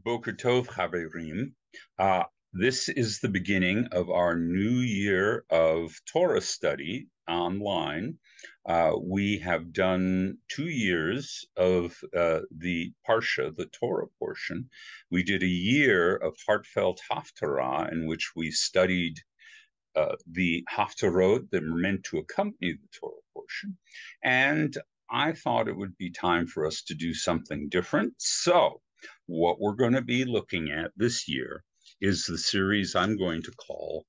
Boker Tov, Chaverim. This is the beginning of our new year of Torah study online. We have done 2 years of the Parsha, the Torah portion. We did a year of heartfelt Haftarah in which we studied the Haftarot that were meant to accompany the Torah portion. And I thought it would be time for us to do something different. So what we're going to be looking at this year is the series I'm going to call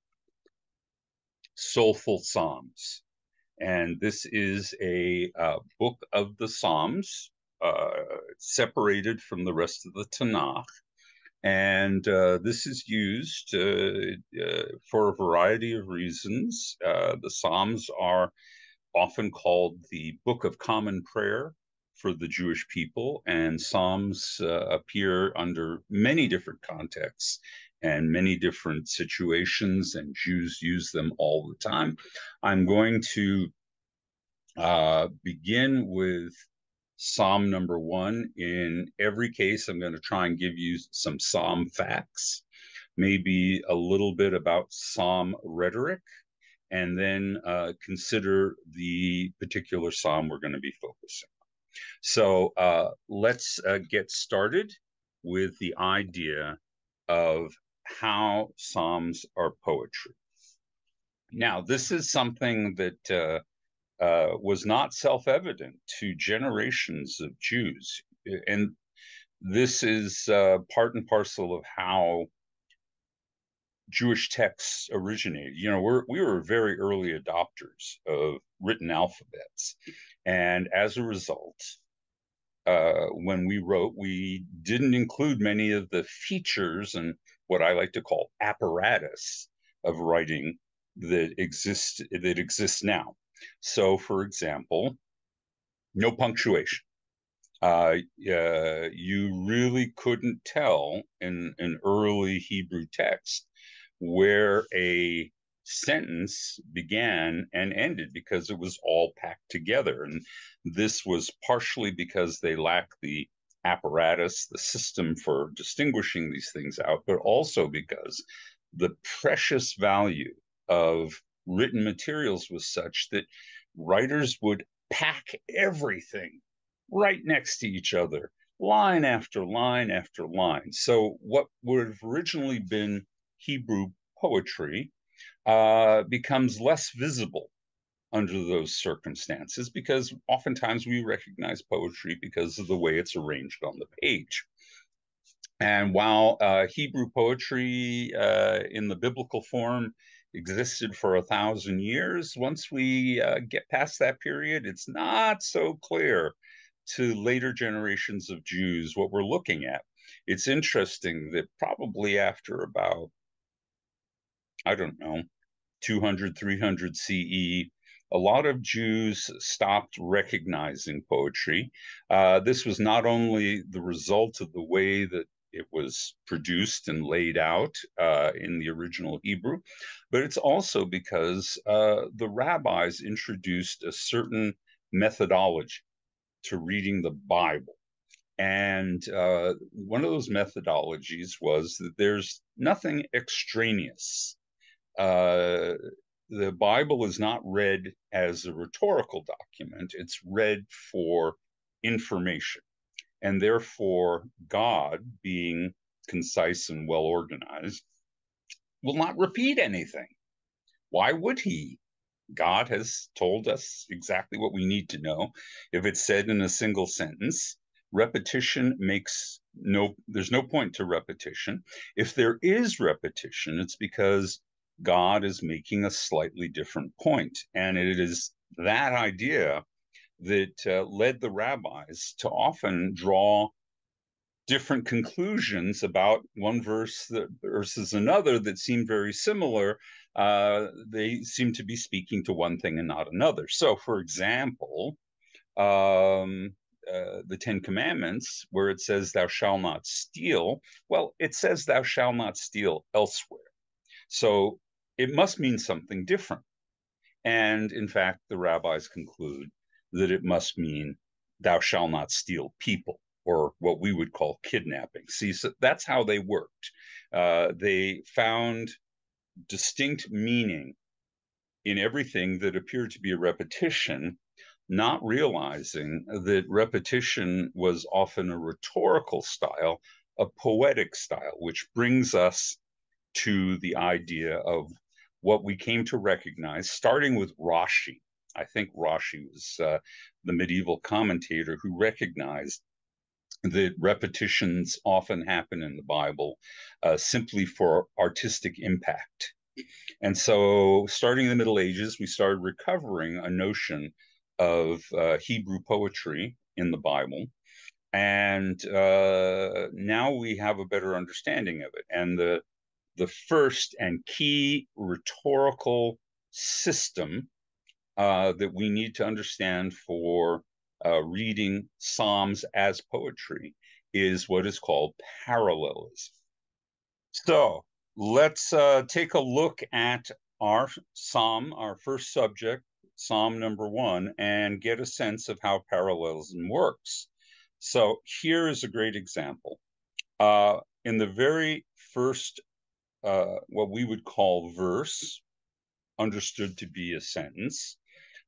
Soulful Psalms. And this is a book of the Psalms, separated from the rest of the Tanakh. And this is used for a variety of reasons. The Psalms are often called the Book of Common Prayer for the Jewish people, and Psalms appear under many different contexts and many different situations, and Jews use them all the time. I'm going to begin with Psalm number 1. In every case, I'm going to try and give you some Psalm facts, maybe a little bit about Psalm rhetoric, and then consider the particular Psalm we're going to be focusing on. So let's get started with the idea of how Psalms are poetry. Now, this is something that was not self-evident to generations of Jews. And this is part and parcel of how Jewish texts originated. You know, we were very early adopters of written alphabets. And as a result, when we wrote, we didn't include many of the features and what I like to call apparatus of writing that exists now. So, for example, no punctuation. You really couldn't tell in an early Hebrew text where a sentence began and ended because it was all packed together. And this was partially because they lacked the apparatus, the system for distinguishing these things out, but also because the precious value of written materials was such that writers would pack everything right next to each other, line after line after line. So what would have originally been Hebrew poetry becomes less visible under those circumstances, because oftentimes we recognize poetry because of the way it's arranged on the page. And while Hebrew poetry in the biblical form existed for 1,000 years, once we get past that period, it's not so clear to later generations of Jews what we're looking at. It's interesting that probably after about, I don't know, 200, 300 CE, a lot of Jews stopped recognizing poetry. This was not only the result of the way that it was produced and laid out in the original Hebrew, but it's also because the rabbis introduced a certain methodology to reading the Bible. And one of those methodologies was that there's nothing extraneous. The Bible is not read as a rhetorical document. It's read for information. And therefore, God, being concise and well organized, will not repeat anything. Why would he? God has told us exactly what we need to know. If it's said in a single sentence, repetition there's no point to repetition. If there is repetition, it's because God is making a slightly different point. And it is that idea that led the rabbis to often draw different conclusions about one verse versus another that seem very similar. They seem to be speaking to one thing and not another. So, for example, the Ten Commandments, where it says, thou shalt not steal, well, it says, thou shalt not steal elsewhere. So it must mean something different. And in fact, the rabbis conclude that it must mean, thou shalt not steal people. or what we would call kidnapping. See, so that's how they worked. They found distinct meaning in everything that appeared to be a repetition, not realizing that repetition was often a rhetorical style, a poetic style, which brings us to the idea of what we came to recognize, starting with Rashi. I think Rashi was the medieval commentator who recognized that repetitions often happen in the Bible simply for artistic impact. And so, starting in the Middle Ages, we started recovering a notion of Hebrew poetry in the Bible. And now we have a better understanding of it. And the first and key rhetorical system that we need to understand for reading Psalms as poetry is what is called parallelism. So let's take a look at our Psalm, our first subject, Psalm number 1, and get a sense of how parallelism works. So here is a great example. In the very first, what we would call verse, understood to be a sentence,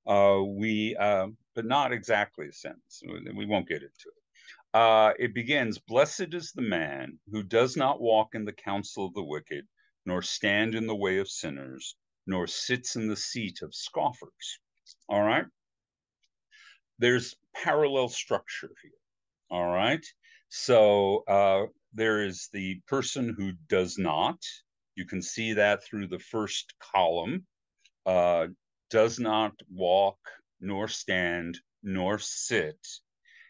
but not exactly a sentence. We won't get into it. It begins, "Blessed is the man who does not walk in the counsel of the wicked, nor stand in the way of sinners, nor sits in the seat of scoffers." All right. There's parallel structure here. All right. So there is the person who does not. You can see that through the first column. Does not walk, nor stand, nor sit.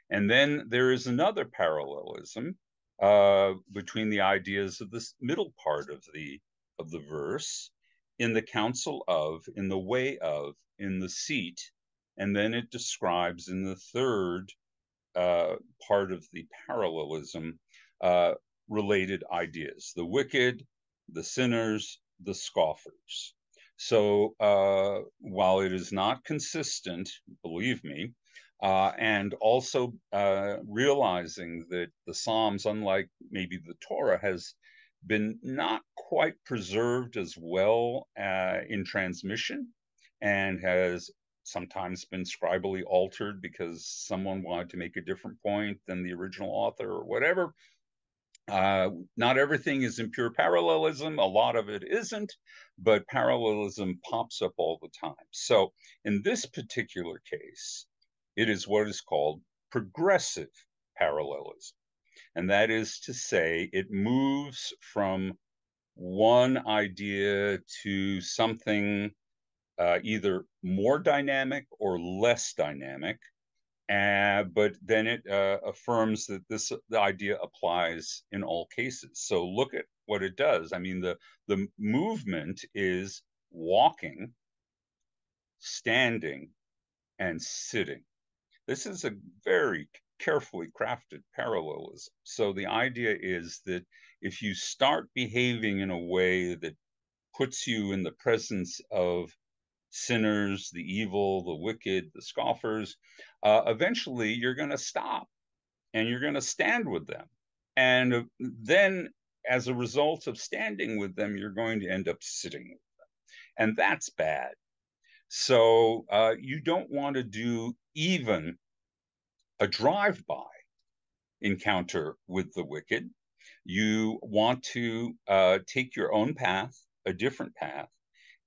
And then there is another parallelism between the ideas of this middle part of the verse, in the counsel of, in the way of, in the seat, and then it describes in the third part of the parallelism related ideas: the wicked, the sinners, the scoffers. So while it is not consistent, believe me, and also realizing that the Psalms, unlike maybe the Torah, has been not quite preserved as well in transmission, and has sometimes been scribally altered because someone wanted to make a different point than the original author or whatever. Not everything is in pure parallelism. A lot of it isn't, but parallelism pops up all the time. So in this particular case, it is what is called progressive parallelism. And that is to say, it moves from one idea to something either more dynamic or less dynamic. But then it affirms that the idea applies in all cases. So look at what it does. I mean, the movement is walking, standing, and sitting. This is a very carefully crafted parallelism. So the idea is that if you start behaving in a way that puts you in the presence of sinners, the evil, the wicked, the scoffers, eventually you're going to stop and you're going to stand with them. And then, as a result of standing with them, you're going to end up sitting with them. And that's bad. So you don't want to do even a drive-by encounter with the wicked. You want to take your own path, a different path.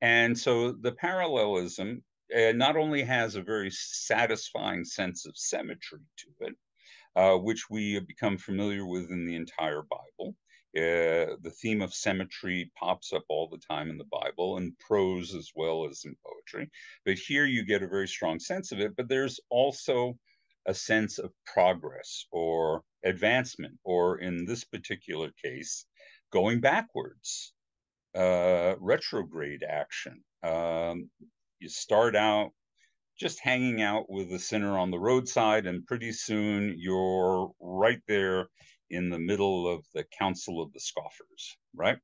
And so the parallelism not only has a very satisfying sense of symmetry to it, which we have become familiar with in the entire Bible. The theme of symmetry pops up all the time in the Bible, in prose as well as in poetry. But here you get a very strong sense of it. But there's also a sense of progress or advancement, or in this particular case, going backwards, retrograde action. You start out just hanging out with a sinner on the roadside, and pretty soon you're right there in the middle of the council of the scoffers, right?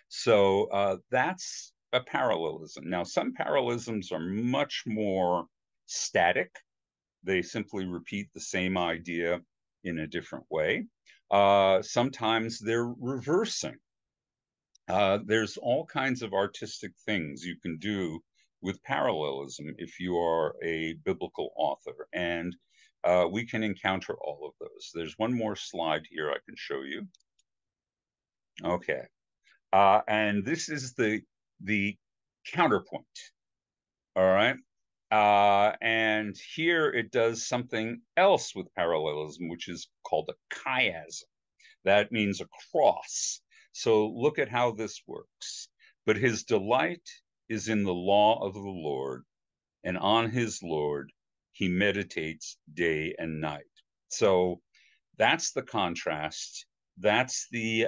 So that's a parallelism. Now, some parallelisms are much more static. They simply repeat the same idea in a different way. Sometimes they're reversing. There's all kinds of artistic things you can do with parallelism if you are a biblical author, and we can encounter all of those. There's one more slide here I can show you. Okay, and this is the counterpoint. All right. And here it does something else with parallelism, which is called a chiasm. That means a cross. So look at how this works. But his delight is in the law of the Lord, and on his Lord he meditates day and night. So that's the contrast. That's the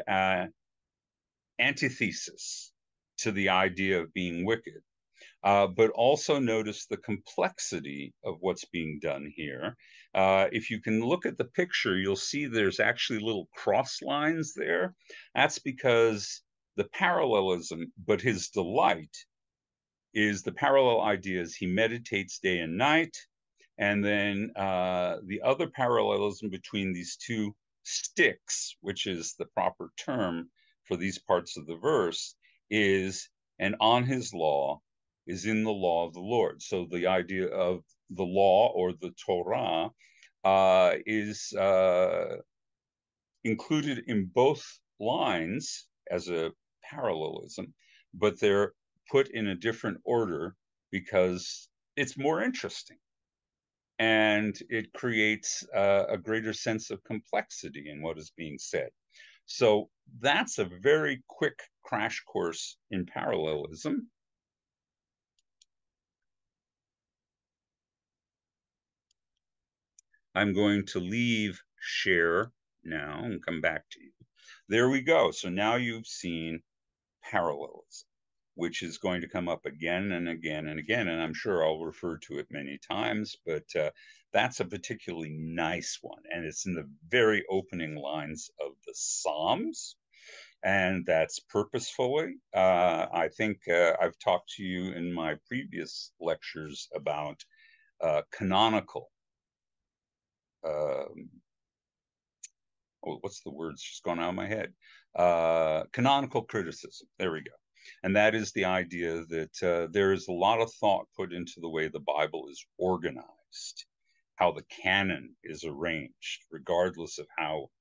antithesis to the idea of being wicked. But also notice the complexity of what's being done here. If you can look at the picture, you'll see there's actually little cross lines there. That's because the parallelism, but his delight is the parallel ideas. He meditates day and night. And then the other parallelism between these two sticks, which is the proper term for these parts of the verse, is, and on his law is in the law of the Lord. So the idea of the law or the Torah is included in both lines as a parallelism, but they're put in a different order because it's more interesting. And it creates a greater sense of complexity in what is being said. So that's a very quick crash course in parallelism. I'm going to leave share now and come back to you. There we go. So now you've seen parallelism, which is going to come up again and again and again. And I'm sure I'll refer to it many times, but that's a particularly nice one. And it's in the very opening lines of the Psalms. And that's purposefully. I think I've talked to you in my previous lectures about canonical. What's the word? It's just gone out of my head. Canonical criticism. There we go. And that is the idea that there is a lot of thought put into the way the Bible is organized, how the canon is arranged, regardless of how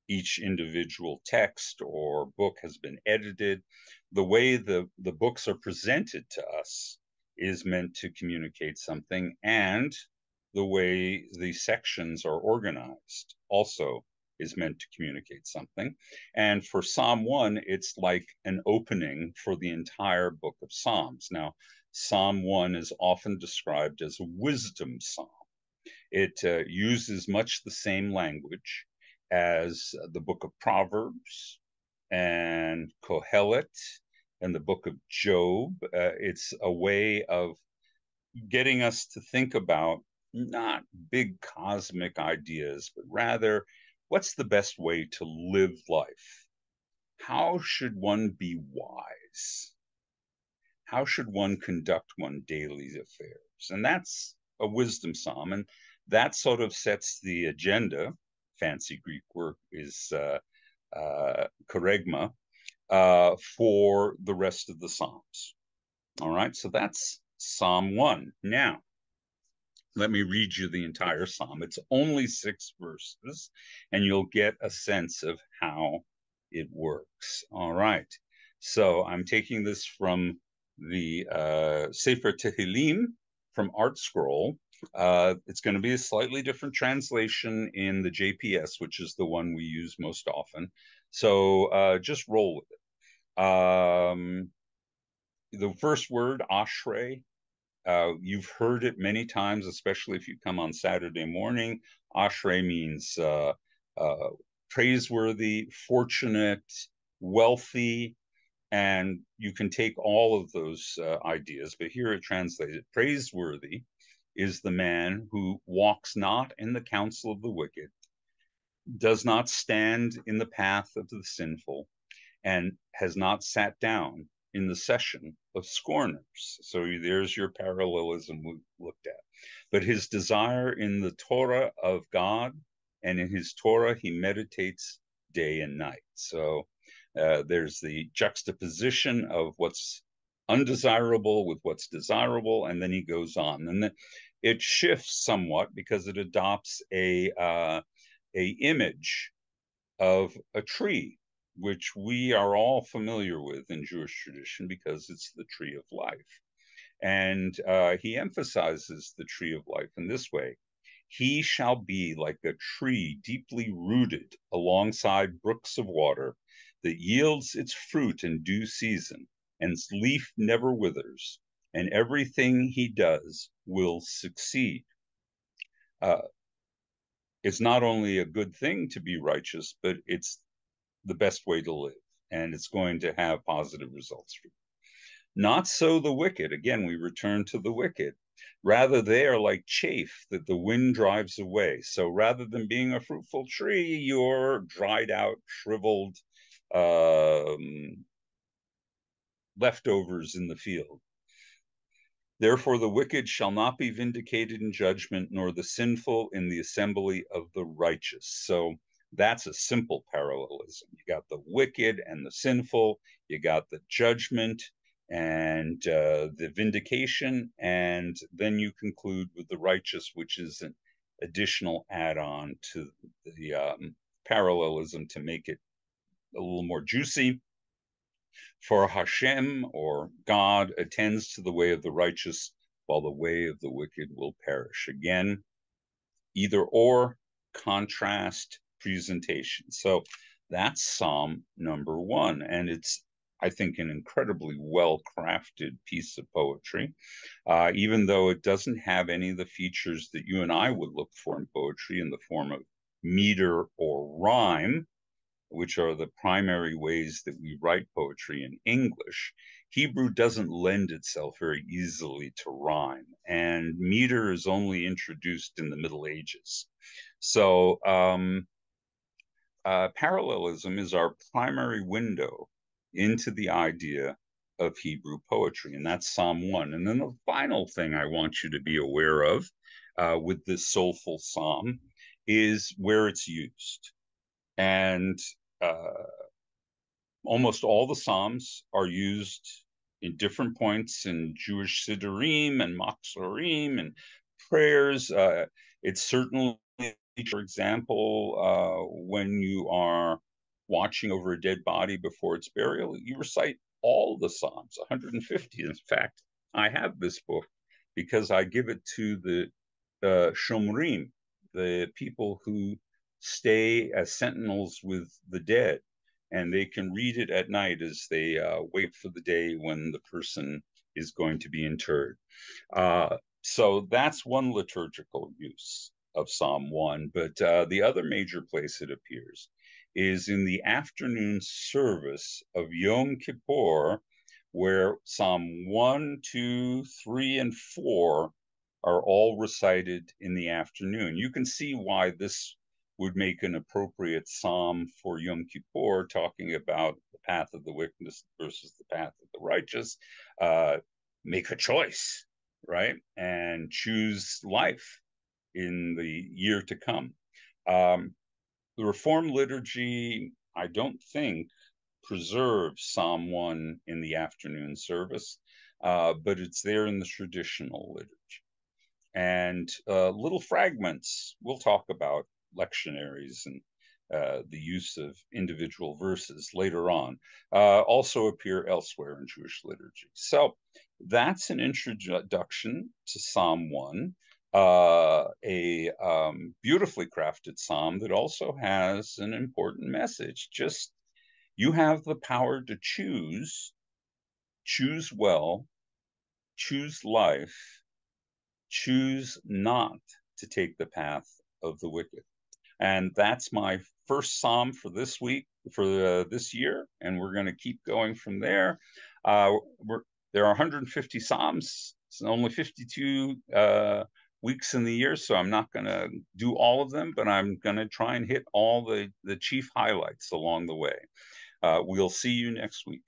each individual text or book has been edited. The way the books are presented to us is meant to communicate something, and the way the sections are organized also is meant to communicate something. And for Psalm 1, it's like an opening for the entire book of Psalms. Now, Psalm 1 is often described as a wisdom psalm. It uses much the same language as the book of Proverbs and Kohelet and the book of Job. It's a way of getting us to think about not big cosmic ideas, but rather, what's the best way to live life? How should one be wise? How should one conduct one's daily affairs? And that's a wisdom psalm. And that sort of sets the agenda. Fancy Greek word is charegma, for the rest of the Psalms. All right, so that's Psalm 1. Now, let me read you the entire Psalm. It's only 6 verses, and you'll get a sense of how it works. All right, so I'm taking this from the Sefer Tehillim from Art Scroll. It's going to be a slightly different translation in the JPS, which is the one we use most often. So just roll with it. The first word, Ashrei, you've heard it many times, especially if you come on Saturday morning. Ashrei means praiseworthy, fortunate, wealthy, and you can take all of those ideas, but here it translated, praiseworthy is the man who walks not in the counsel of the wicked, does not stand in the path of the sinful, and has not sat down in the session of scorners. So there's your parallelism we looked at. But his desire in the Torah of God and in his Torah he meditates day and night. So there's the juxtaposition of what's undesirable with what's desirable, and then he goes on, and then it shifts somewhat because it adopts a image of a tree, which we are all familiar with in Jewish tradition because it's the tree of life. And he emphasizes the tree of life in this way: he shall be like a tree deeply rooted alongside brooks of water that yields its fruit in due season, and its leaf never withers, and everything he does will succeed. Uh, it's not only a good thing to be righteous, but it's the best way to live, and it's going to have positive results for you. Not so the wicked. Again, we return to the wicked. Rather, they are like chaff that the wind drives away. So rather than being a fruitful tree, you're dried out, shriveled leftovers in the field. Therefore, the wicked shall not be vindicated in judgment, nor the sinful in the assembly of the righteous. So that's a simple parallelism. You got the wicked and the sinful, you got the judgment and the vindication, and then you conclude with the righteous, which is an additional add-on to the parallelism to make it a little more juicy. For Hashem, or God, attends to the way of the righteous, while the way of the wicked will perish. Again, either or, contrast, presentation. So that's Psalm number 1. And it's, I think, an incredibly well-crafted piece of poetry, even though it doesn't have any of the features that you and I would look for in poetry in the form of meter or rhyme, which are the primary ways that we write poetry in English. Hebrew doesn't lend itself very easily to rhyme, and meter is only introduced in the Middle Ages. So parallelism is our primary window into the idea of Hebrew poetry, and that's Psalm 1. And then the final thing I want you to be aware of with this soulful psalm is where it's used. And almost all the Psalms are used in different points in Jewish Siddurim and Machzorim and prayers. It's certainly, for example, when you are watching over a dead body before its burial, you recite all the Psalms, 150. In fact, I have this book because I give it to the Shomrim, the people who stay as sentinels with the dead, and they can read it at night as they wait for the day when the person is going to be interred. So that's one liturgical use of Psalm 1, but the other major place it appears is in the afternoon service of Yom Kippur, where Psalm 1, 2, 3, and 4 are all recited in the afternoon. You can see why this would make an appropriate psalm for Yom Kippur, talking about the path of the wicked versus the path of the righteous. Make a choice, right? And choose life in the year to come. The Reformed liturgy, I don't think, preserves Psalm 1 in the afternoon service, but it's there in the traditional liturgy. And little fragments, we'll talk about lectionaries and the use of individual verses later on, also appear elsewhere in Jewish liturgy. So that's an introduction to Psalm 1, a beautifully crafted psalm that also has an important message. Just, you have the power to choose well, choose life, choose not to take the path of the wicked. And that's my first psalm for this week, for this year, and we're going to keep going from there. There are 150 psalms. It's only 52 weeks in the year, so I'm not going to do all of them, but I'm going to try and hit all the chief highlights along the way. We'll see you next week.